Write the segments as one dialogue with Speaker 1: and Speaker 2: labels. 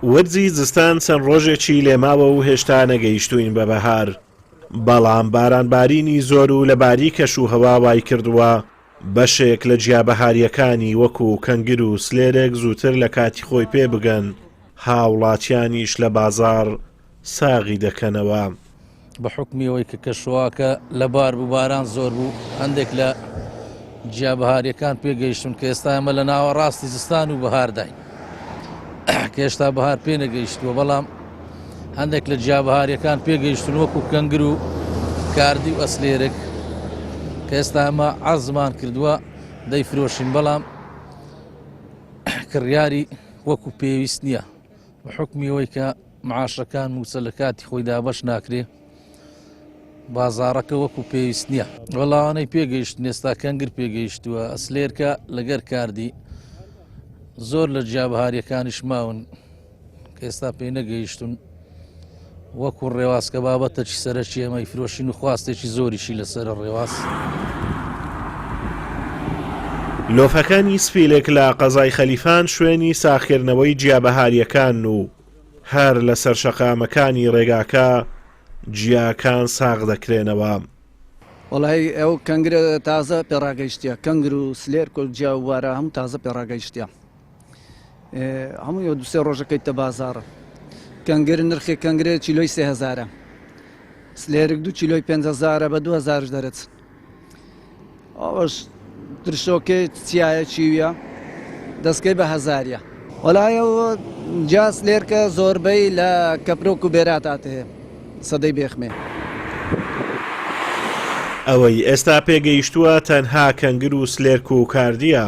Speaker 1: وەرزی زستان چەند ڕۆژێکی لێماوە و هێشتا نەگەیشتوین بە بەهار، بەڵام بارانبارینی زۆر و لە باریکەش و هەوا وای کردووە بەشێک لە جیابەهاریەکانی وەکو کەنگر و سلێرێک زووتر لە کاتی خۆی پێ بگەن، هاوڵاتیانیش لە بازاڕ ساغی دەکەنەوە.
Speaker 2: بە حکمیەوەی کە کەشواکە لە بار بوو باران زۆر بوو، هەندێک لە جیابەهاریەکان پێگەیشتون کە ئێستا ئەمە لە ناوە ڕاستی زستان و بەهارداین کە ئێستا بەهار پێ نەگەیشتووە، بەڵام هەندێک لە جیابەهاریەکان پێگەیشتون وەکو کەنگر و کاردی و ئەسلێرێک کە ئێستا ئەمە عەرزمان کردووە دەیفرۆشین، بەڵام کڕیاری وەکو پێویست نییە بە حکمیەوەی کە معاشەکان موچە لە کاتی خۆیدا بەش ناکرێ، بازاڕەکە وەکو پێویست نییە. وەڵاوانەی پێگەیشتن ئێستا کەنگر پێگەیشتووە، ئەسلێرکە لەگەر کاردی زۆر لە جیابەهاریەکانیش ماون کە ئێستا پێی نەگەیشتون، وەکو ڕێواز کە بابەتەکی سەرەکی ئەمەی فرۆشین و خواستێکی زۆریشی لەسەر ڕێواز.
Speaker 1: لۆفەکانی سفیلێک لە قەزای خەلیفان شوێنی ساخێرنەوەی جیابەهاریەکان و هەر لەسەر شەقامەکانی ڕێگاکە جیاکان ساغ دەکرێنەوە.
Speaker 3: وڵی ئەو کەنگرە تازە پێڕاگەیشتە، کەنگر و سلێر و جیاوارە هەموو تازە پێڕاگەیشتە، هەموو دوسێ ڕۆژەکەیتە بازاڕە. کەنگر نرخی کەنگرێ چیلۆی 3000، سلێرک 2 کیلۆی 500 بە 2000 دەرێت. ئەوش ترشۆکەی چیایە چیویە دەستکەی بە 1000. وەلایەوە جا سلێرکە زۆربەی لە کەپرۆک و بێراتات هەیە سەدەی بێخمێ.
Speaker 1: ئەوەی ئێستا پێگەیشتووە تەنها کەنگر و سلێرک و کاردیە،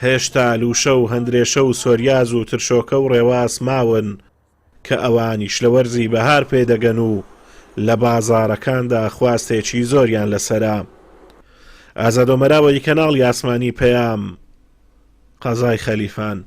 Speaker 1: هێشتا لوشە و هەندرێشە و سۆریاز و ترشۆکە و ڕێواز ماون کە ئەوانیش لە وەرزی بەهار پێدەگەن و لە بازاڕەکاندا خواستێکی زۆریان لەسەرا. ئازادۆمەراوەی کەناڵی ئاسمانی پەیام، قەزای خەلیفان.